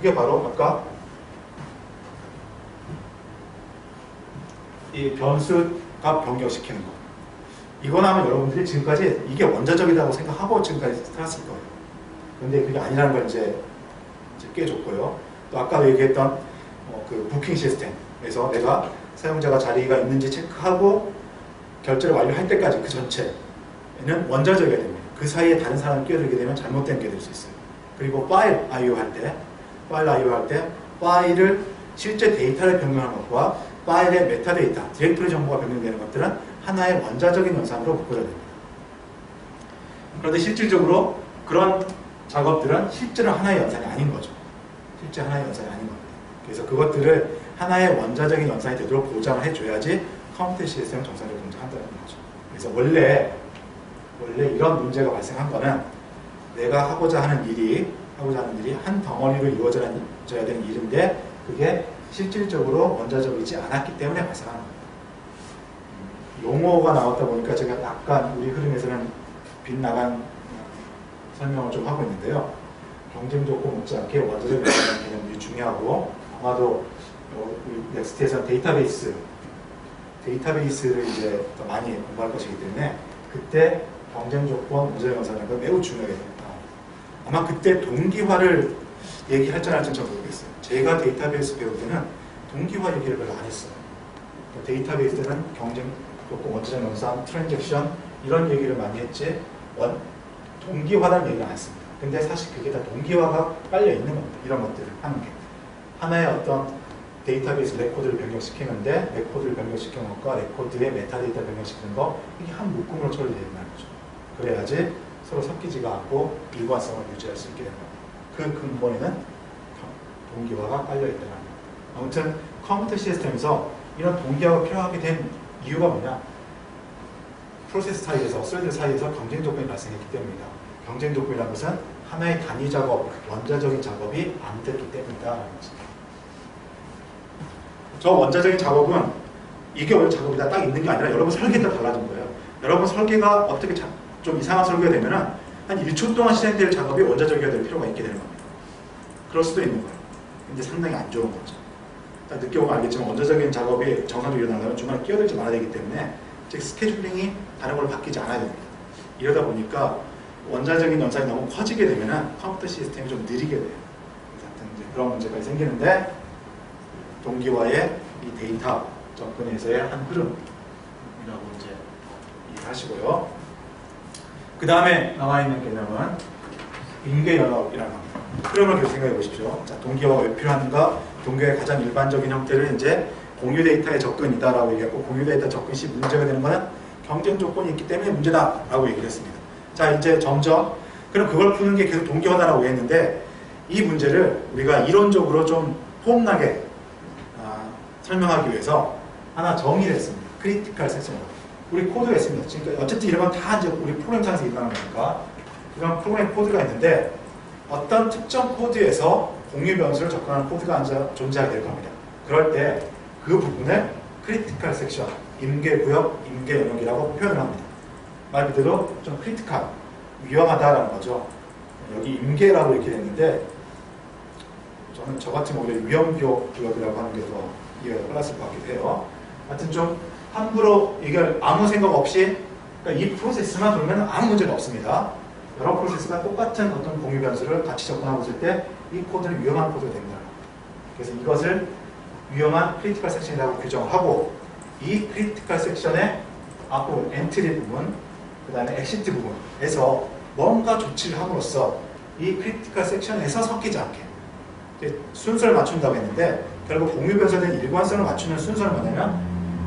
그게 바로 아까 이 변수값 변경시키는 거. 이거나면 여러분들이 지금까지 이게 원자적이라고 생각하고 지금까지 살았을 거예요. 근데 그게 아니라는 걸 이제 깨줬고요. 또 아까 얘기했던 그 부킹 시스템에서 내가 사용자가 자리가 있는지 체크하고 결제를 완료할 때까지 그 전체는 원자적이어야 됩니다. 그 사이에 다른 사람이 끼어들게 되면 잘못된 게 될 수 있어요. 그리고 파일 IO 할 때, 파일을 실제 데이터를 변경하는 것과 파일의 메타데이터, 디렉토리 정보가 변경되는 것들은 하나의 원자적인 연산으로 묶어야 됩니다. 그런데 실질적으로 그런 작업들은 실제로 하나의 연산이 아닌 거죠. 실제 하나의 연산이 아닌 겁니다. 그래서 그것들을 하나의 원자적인 연산이 되도록 보장을 해줘야지 컴퓨터 시스템을 정상적으로 동작한다는 거죠. 그래서 원래 이런 문제가 발생한 거는 내가 하고자 하는 일이 한 덩어리로 이루어져야 되는 일인데 그게 실질적으로 원자적이지 않았기 때문에 발생하는 겁니다. 용어가 나왔다 보니까 제가 약간 우리 흐름에서는 빗나간 설명을 좀 하고 있는데요. 경쟁 조건 못지않게 원자적 개념이 중요하고 아마도 우리 넥스트에서는 데이터베이스를 이제 더 많이 공부할 것이기 때문에 그때 경쟁 조건, 원자적 연산이라는 걸 매우 중요하게 됩니다. 아마 그때 동기화를 얘기할지 안 할지 잘 모르겠어요. 제가 데이터베이스 배울 때는 동기화 얘기를 별로 안 했어요. 데이터베이스는 경쟁 조건, 원자적 연산, 트랜잭션 이런 얘기를 많이 했지 동기화라는 얘기를 안 했습니다. 근데 사실 그게 다 동기화가 깔려 있는 겁니다. 이런 것들을 하는 게. 하나의 어떤 데이터베이스 레코드를 변경시키는데 레코드를 변경시키는 것과 레코드의 메타데이터를 변경시키는 거 이게 한 묶음으로 처리되는 거죠. 그래야지 서로 섞이지가 않고 일관성을 유지할 수 있게 됩니다. 그 근본에는 동기화가 깔려있다는 겁니다. 아무튼 컴퓨터 시스템에서 이런 동기화가 필요하게 된 이유가 뭐냐? 프로세스 사이에서, 스레드 사이에서 경쟁 조건이 발생했기 때문입니다. 경쟁 조건이라는 것은 하나의 단위 작업, 원자적인 작업이 안 됐기 때문이다. 저 원자적인 작업은 이게 원래 작업이다 딱 있는 게 아니라 여러분 설계에 따라 달라진 거예요. 여러분 설계가 어떻게 좀 이상한 설계가 되면은 한 1초 동안 실행될 작업이 원자적이어야 될 필요가 있게 되는 겁니다. 그럴 수도 있는 거예요. 근데 상당히 안 좋은 거죠. 딱 느껴보면 알겠지만 원자적인 작업이 정상적으로 일어나려면 중간에 끼어들지 말아야 되기 때문에 즉 스케줄링이 다른 걸로 바뀌지 않아야 됩니다. 이러다 보니까 원자적인 연산이 너무 커지게 되면은 컴퓨터 시스템이 좀 느리게 돼요. 이제 그런 문제가 생기는데 동기화의 이 데이터 접근에서의 한 흐름이라고 이제 이해하시고요. 그 다음에 나와 있는 개념은 인계 연업이라는 겁니다. 흐름을 계속 생각해 보십시오. 자, 동기화가 왜 필요한가? 동기화의 가장 일반적인 형태를 이제 공유 데이터의 접근이다라고 얘기했고, 공유 데이터 접근 시 문제가 되는 것은 경쟁 조건이 있기 때문에 문제다라고 얘기를 했습니다. 자, 이제 점점 그럼 그걸 푸는 게 계속 동기화다라고 했는데 이 문제를 우리가 이론적으로 좀 폼나게 설명하기 위해서 하나 정의를 했습니다. 크리티컬 섹션. 우리 코드가 있습니다. 그러니까 어쨌든 이런 건 다 이제 우리 프로그램상에서 일어나는 거니까 이런 프로그램 코드가 있는데 어떤 특정 코드에서 공유 변수를 접근하는 코드가 존재하게 될 겁니다. 그럴 때 그 부분을 크리티컬 섹션, 임계구역, 임계영역이라고 표현을 합니다. 말 그대로 좀 크리티컬, 위험하다라는 거죠. 여기 임계라고 이렇게 됐는데 저는 저 같은 경우에 위험구역이라고 하는 게 더 이해가 빨랐을 것 같기도 해요. 하여튼 좀 함부로 이걸 아무 생각 없이 그러니까 이 프로세스만 돌면 아무 문제가 없습니다. 여러 프로세스가 똑같은 어떤 공유 변수를 같이 접근하고 있을 때 이 코드는 위험한 코드가 됩니다. 그래서 이것을 위험한 크리티컬 섹션이라고 규정하고 이 크리티컬 섹션의 앞부분, 엔트리 부분, 그 다음에 엑시트 부분에서 뭔가 조치를 함으로써 이 크리티컬 섹션에서 섞이지 않게 순서를 맞춘다고 했는데 결국 공유 변수에 대한 일관성을 맞추는 순서는 뭐냐면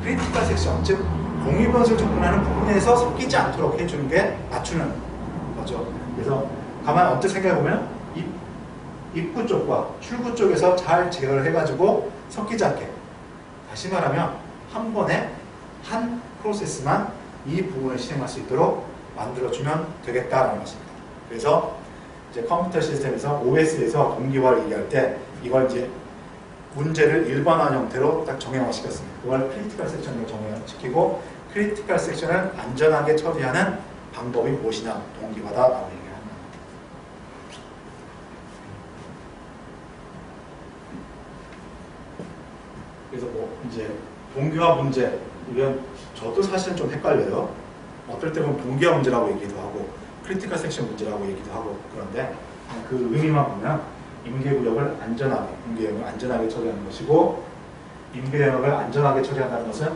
크리티컬 섹션, 즉 공유 변수를 접근하는 부분에서 섞이지 않도록 해주는 게 맞추는 거죠. 그래서 가만 언뜻 생각해보면 입구 쪽과 출구 쪽에서 잘 제어를 해가지고 섞이지 않게 다시 말하면 한 번에 한 프로세스만 이 부분을 실행할 수 있도록 만들어주면 되겠다라는 것입니다. 그래서 이제 컴퓨터 시스템에서 OS에서 동기화를 얘기할 때 이걸 이제 문제를 일반화 형태로 딱 정형화시켰습니다. 그걸 크리티컬 섹션으로 정형화시키고 크리티컬 섹션을 안전하게 처리하는 방법이 무엇이냐? 동기화다라고 얘기합니다. 그래서 뭐 이제 동기화 문제, 이건 저도 사실은 좀 헷갈려요. 어떨 때 보면 동기화 문제라고 얘기도 하고 크리티컬 섹션 문제라고 얘기도 하고 그런데 그 의미만 보면 임계구역을 안전하게, 임계구역을 안전하게 처리하는 것이고 임계구역을 안전하게 처리한다는 것은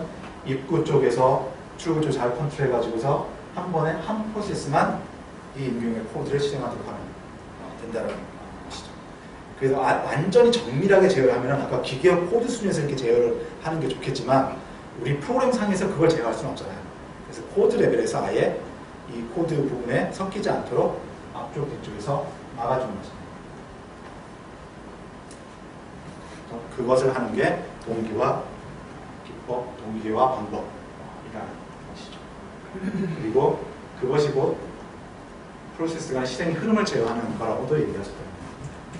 입구 쪽에서 출구 쪽 잘 컨트롤해가지고서 한 번에 한 프로세스만 이 임계구역 코드를 실행하도록 하는 된다는 것이죠. 그래서 완전히 정밀하게 제어하면 아까 기계와 코드 수준에서 이렇게 제어를 하는 게 좋겠지만 우리 프로그램 상에서 그걸 제어할 수는 없잖아요. 그래서 코드 레벨에서 아예 이 코드 부분에 섞이지 않도록 앞쪽 뒤쪽에서 막아주는 거죠. 그것을 하는 게 동기화 기법, 동기화 방법이라는 것이죠. 그리고 그것이 곧 프로세스 간의 실행의 흐름을 제어하는 거라고도 얘기하셨어요.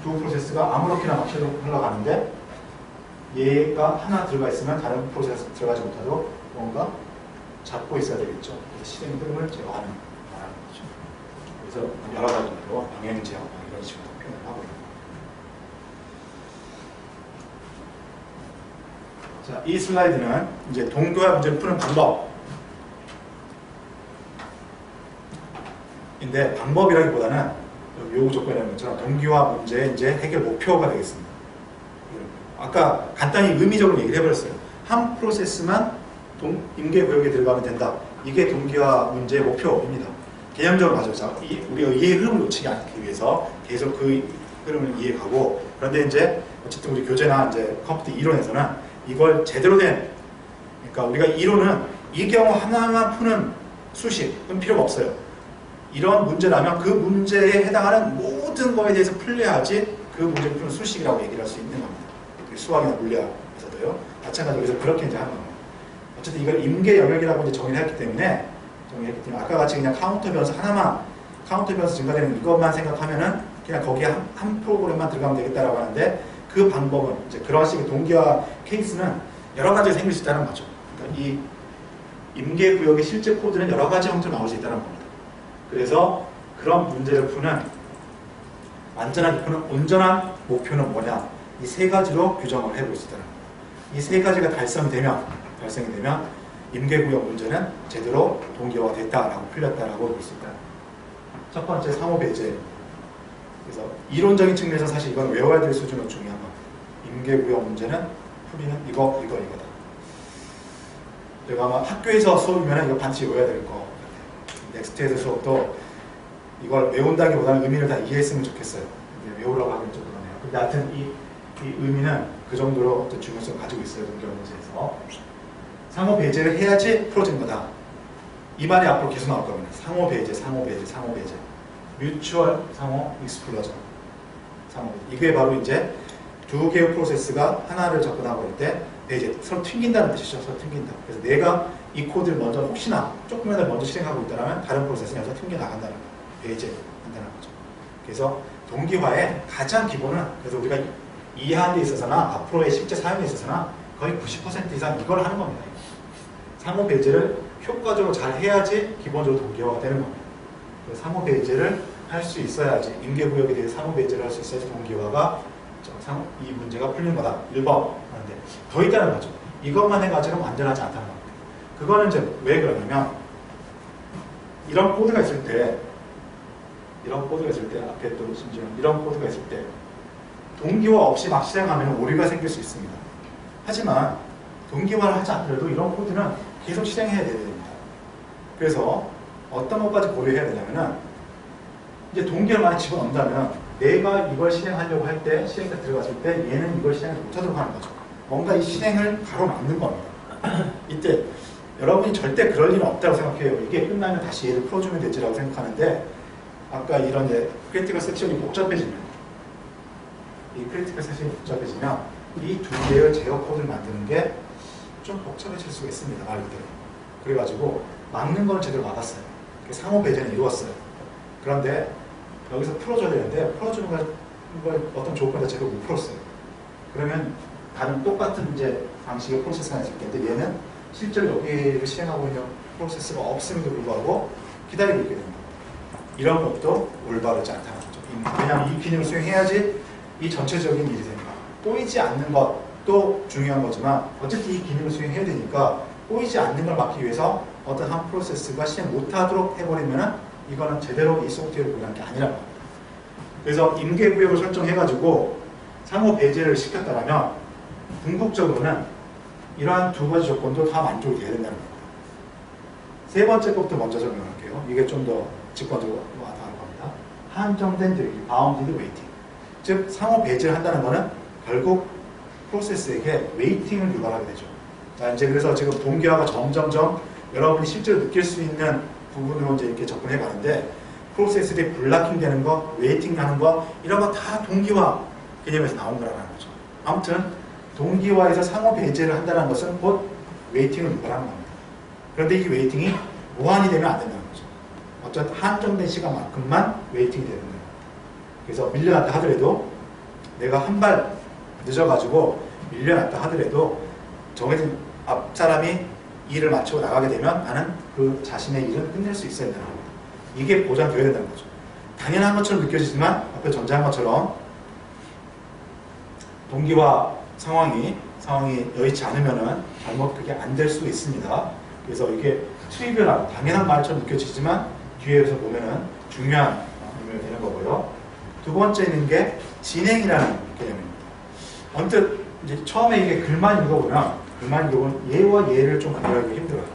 두 프로세스가 아무렇게나 막 흘러가는데 얘가 하나 들어가 있으면 다른 프로세스 들어가지 못하도록 뭔가 잡고 있어야 되겠죠. 그래서 실행 흐름을 제어하는 거죠. 그래서 여러 가지로 병행 제어 이런 식으로 표현을 하고 있습니다. 자, 이 슬라이드는 이제 동기화 문제를 푸는 방법인데 방법이라기보다는 요구 조건이라는 것처럼 동기화 문제의 이제 해결 목표가 되겠습니다. 아까 간단히 의미적으로 얘기를 해버렸어요. 한 프로세스만 임계구역에 들어가면 된다. 이게 동기화 문제의 목표입니다. 개념적으로 맞아요. 자, 우리가 이해의 흐름을 놓치지 않기 위해서 계속 그 흐름을 이해하고 그런데 이제 어쨌든 우리 교재나 이제 컴퓨터 이론에서는 이걸 제대로 된, 그러니까 우리가 이론은 이 경우 하나만 푸는 수식은 필요가 없어요. 이런 문제라면 그 문제에 해당하는 모든 거에 대해서 풀려야지 그 문제를 푸는 수식이라고 얘기를 할 수 있는 겁니다. 수학이나 물리학에서도요. 마찬가지로 그래서 그렇게 이제 하는 겁니다. 어쨌든 이걸 임계 영역이라고 이제 정의를 했기 때문에 아까 같이 그냥 카운터 변수 하나만, 카운터 변수 증가되는 이것만 생각하면은 그냥 거기에 한 프로그램만 들어가면 되겠다라고 하는데 그 방법은 이제 그런 식의 동기화 케이스는 여러 가지가 생길 수 있다는 거죠. 그러니까 이 임계구역의 실제 코드는 여러 가지 형태로 나올 수 있다는 겁니다. 그래서 그런 문제를 푸는 완전하게 푸는 온전한 목표는 뭐냐? 이 세 가지로 규정을 해볼 수 있다는 겁니다. 이 세 가지가 달성이 되면 임계구역 문제는 제대로 동기화가 됐다라고 풀렸다라고 볼 수 있다. 첫 번째 상호배제. 그래서 이론적인 측면에서 사실 이건 외워야 될 수준으로 중요한 겁니다. 임계구역 문제는 풀이는 이거다. 내가 아마 학교에서 수업이면 이거 반드시 외워야 될 거 같아요. 넥스트에서 수업도 이걸 외운다기보다는 의미를 다 이해했으면 좋겠어요. 근데 외우라고 하기는 좀 그러네요. 근데 하여튼 이 의미는 그 정도로 중요성을 가지고 있어요. 동기화 문제에서. 상호 배제를 해야지 풀어지는 거다. 이 말이 앞으로 계속 나올 겁니다. 상호 배제. 뮤추얼 상호 익스플로전. 상호 배제. 이게 바로 이제 두 개의 프로세스가 하나를 접근하고 있을 때 배제. 서로 튕긴다는 뜻이죠. 서로 튕긴다. 그래서 내가 이 코드를 먼저 혹시나 조금이라도 먼저 실행하고 있다면 다른 프로세스는 여기서 튕겨 나간다는 거예요. 배제한다는 거죠. 그래서 동기화의 가장 기본은 그래서 우리가 이해하는 데 있어서나 앞으로의 실제 사용에 있어서나 거의 90% 이상 이걸 하는 겁니다. 상호 배제를 효과적으로 잘 해야지 기본적으로 동기화가 되는 겁니다. 상호 배제를 할 수 있어야지 임계구역에 대해서 상호 배제를 할 수 있어야지 동기화가 이 문제가 풀리는 거다. 1번 하는데 더 있다는 거죠. 이것만 해가지고는 완전하지 않다는 겁니다. 그거는 이제 왜 그러냐면 이런 코드가 있을 때 앞에 또 심지어 이런 코드가 있을 때 동기화 없이 막 실행하면 오류가 생길 수 있습니다. 하지만 동기화를 하지 않더라도 이런 코드는 계속 실행해야 됩니다. 그래서 어떤 것까지 고려해야 되냐면은 이제 동기화를 많이 집어넣는다면 내가 이걸 실행하려고 할 때 실행에 들어갔을 때 얘는 이걸 실행을 못하도록 하는 거죠. 뭔가 이 실행을 가로막는 겁니다. 이때 여러분이 절대 그럴 일은 없다고 생각해요. 이게 끝나면 다시 얘를 풀어주면 되지라고 생각하는데 아까 이런 크리티컬 섹션이 복잡해지면 이 크리티컬 섹션이 복잡해지면 이 두 개의 제어 코드를 만드는 게 좀 복잡해질 수가 있습니다. 말 그대로. 그래가지고 막는 건 제대로 막았어요. 상호 배제는 이루었어요. 그런데 여기서 풀어줘야 되는데 풀어주는 걸 어떤 조건에서 제대로 못 풀었어요. 그러면 다른 똑같은 이제 방식의 프로세스가 있을 텐데 얘는 실제로 여기를 실행하고 있는 프로세스가 없음에도 불구하고 기다리고 있게 됩니다. 이런 것도 올바르지 않다는 거죠. 왜냐하면 이 기능을 수행해야지 이 전체적인 일이 됩니다. 꼬이지 않는 것, 또 중요한 거지만 어쨌든 이 기능을 수행해야 되니까 꼬이지 않는 걸 막기 위해서 어떤 한 프로세스가 실행 못하도록 해버리면은 이거는 제대로 이 소프트웨어를 구현한 게 아니라고 합니다. 그래서 임계구역을 설정해가지고 상호 배제를 시켰다면 궁극적으로는 이러한 두 가지 조건도 다 만족이 돼야 된다는 겁니다. 세 번째 것부터 먼저 설명할게요. 이게 좀 더 직관적으로 와닿을 겁니다. 한정된 대기, bounded waiting. 즉 상호 배제를 한다는 것은 결국 프로세스에게 웨이팅을 유발하게 되죠. 자, 이제 그래서 지금 동기화가 점점점 여러분이 실제로 느낄 수 있는 부분으로 이제 이렇게 접근해 가는데 프로세스들이 블락킹 되는 거, 웨이팅 하는 거 이런 거 다 동기화 개념에서 나온 거라는 거죠. 아무튼 동기화에서 상호 배제를 한다는 것은 곧 웨이팅을 유발하는 겁니다. 그런데 이 웨이팅이 무한이 되면 안 된다는 거죠. 어떤 한정된 시간만큼만 웨이팅이 되는 거예요. 그래서 밀려났다 하더라도 내가 한 발 늦어가지고 밀려났다 하더라도 정해진 앞 사람이 일을 마치고 나가게 되면 나는 그 자신의 일을 끝낼 수 있어야 된다는 겁니다. 이게 보장되어야 된다는 거죠. 당연한 것처럼 느껴지지만 앞에 전제한 것처럼 동기화 상황이 여의치 않으면은 잘못 그게 안 될 수도 있습니다. 그래서 이게 트리비얼한 당연한 말처럼 느껴지지만 뒤에서 보면은 중요한 의미가 되는 거고요. 두 번째 있는 게 진행이라는 개념입니다. 언뜻 이제 처음에 이게 글만 읽어보면 예와 예를 좀 구별하기 힘들어요.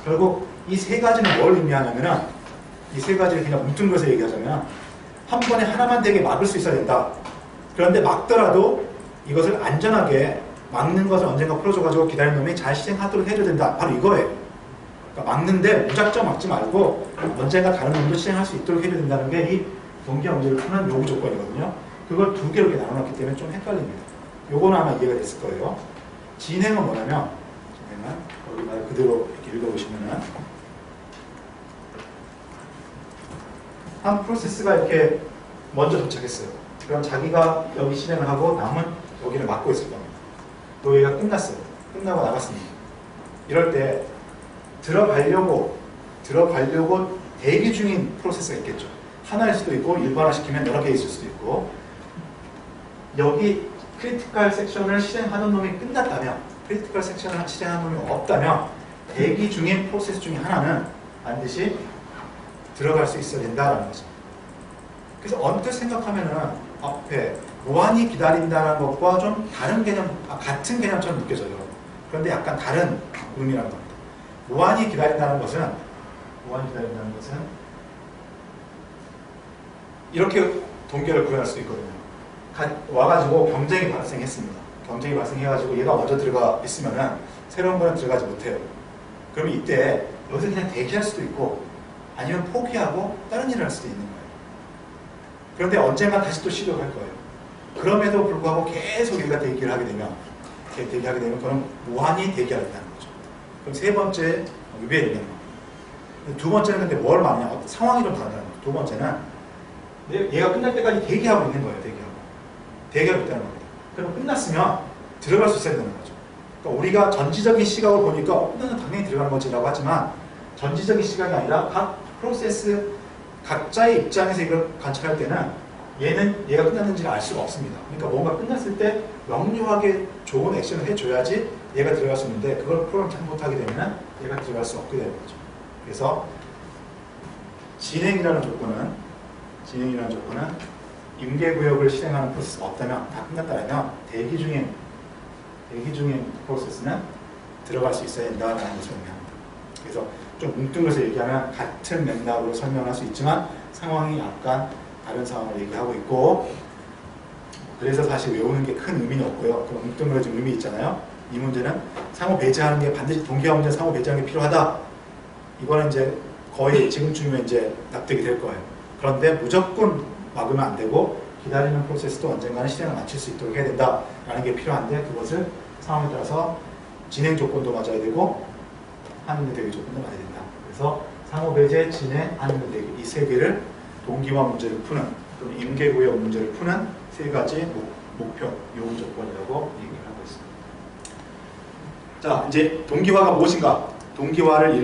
결국 이 세 가지는 뭘 의미하냐면은 이 세 가지를 그냥 뭉뚱그려서 얘기하자면 한 번에 하나만 되게 막을 수 있어야 된다. 그런데 막더라도 이것을 안전하게 막는 것을 언젠가 풀어줘가지고 기다리는 놈이 잘 실행하도록 해줘야 된다. 바로 이거예요. 그러니까 막는데 무작정 막지 말고 언젠가 다른 놈도 실행할 수 있도록 해줘야 된다는 게 이 동기화 문제를 푸는 요구 조건이거든요. 그걸 두 개로 이렇게 나눠놨기 때문에 좀 헷갈립니다. 요거는 아마 이해가 됐을 거예요. 진행은 뭐냐면, 여기 말 그대로 이렇게 읽어보시면은, 한 프로세스가 이렇게 먼저 도착했어요. 그럼 자기가 여기 실행을 하고 남은 여기를 막고 있을 겁니다. 또 얘가 끝났어요. 끝나고 나갔습니다. 이럴 때 들어가려고 대기 중인 프로세스가 있겠죠. 하나일 수도 있고 일반화시키면 여러 개 있을 수도 있고 여기 크리티컬 섹션을 실행하는 놈이 끝났다면 크리티컬 섹션을 실행하는 놈이 없다면 대기 중인 프로세스 중에 하나는 반드시 들어갈 수 있어야 된다는 거죠. 그래서 언뜻 생각하면은 앞에 무한히 기다린다는 것과 좀 다른 개념, 같은 개념처럼 느껴져요. 그런데 약간 다른 의미라는 겁니다. 무한히 기다린다는 것은 이렇게 동기화를 구현할 수도 있거든요. 와가지고 경쟁이 발생했습니다. 경쟁이 발생해가지고 얘가 먼저 들어가 있으면은 새로운 거는 들어가지 못해요. 그러면 이때 여기서 그냥 대기할 수도 있고 아니면 포기하고 다른 일을 할 수도 있는 거예요. 그런데 언젠가 다시 또 시도를 할 거예요. 그럼에도 불구하고 계속 얘가 대기를 하게 되면 그럼 무한히 대기하겠다는 거죠. 그럼 세 번째 위배에 있는 거. 두 번째는 근데 뭘 말하냐? 상황이 좀 다르다는 거죠. 두 번째는 얘가 끝날 때까지 대기하고 있는 거예요. 대기하고 있다는 겁니다. 그럼 끝났으면 들어갈 수 있어야 되는 거죠. 그러니까 우리가 전지적인 시각을 보니까 나는 당연히 들어가는 거지라고 하지만 전지적인 시각이 아니라 각 프로세스 각자의 입장에서 이걸 관찰할 때는 얘가 끝났는지를 알 수가 없습니다. 그러니까 뭔가 끝났을 때 명료하게 좋은 액션을 해줘야지 얘가 들어갈 수 있는데 그걸 프로그램 잘못하게 되면 얘가 들어갈 수 없게 되는 거죠. 그래서 진행이라는 조건은 임계구역을 실행하는 프로세스가 없다면 다 끝났다면 대기 중인 프로세스는 들어갈 수 있어야 된다는 것을 의미합니다. 그래서 좀 뭉뚱그려서 얘기하면 같은 맥락으로 설명할 수 있지만 상황이 약간 다른 상황을 얘기하고 있고 그래서 사실 외우는 게 큰 의미는 없고요. 그럼 뭉뚱그려진 의미 있잖아요. 이 문제는 상호 배제하는 게 반드시 동기화 문제 상호 배제하는 게 필요하다. 이거는 이제 거의 지금쯤이면 이제 납득이 될 거예요. 그런데 무조건 막으면 안 되고 기다리는 프로세스도 언젠가는 실행을 마칠 수 있도록 해야 된다라는 게 필요한데 그것을 상황에 따라서 진행 조건도 맞아야 되고 한입 대기 조건도 맞아야 된다. 그래서 상호 배제, 진행, 한입 대기 이 세 개를 동기화 문제를 푸는 또는 임계구역 문제를 푸는 세 가지 목표 요구 조건이라고 얘기를 하고 있습니다. 자, 이제 동기화가 무엇인가? 동기화를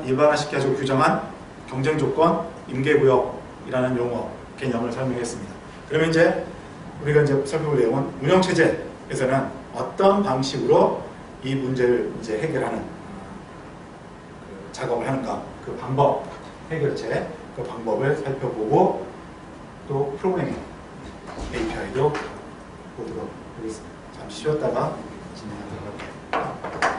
일반화시켜서 규정한 경쟁 조건, 임계구역이라는 용어 개념을 설명했습니다. 그러면 이제 우리가 이제 살펴볼 내용은 운영체제에서는 어떤 방식으로 이 문제를 이제 해결하는 그 작업을 하는가, 그 방법, 해결책, 그 방법을 살펴보고 또 프로그래밍 API도 보도록 하겠습니다. 잠시 쉬었다가 진행하도록 할게요.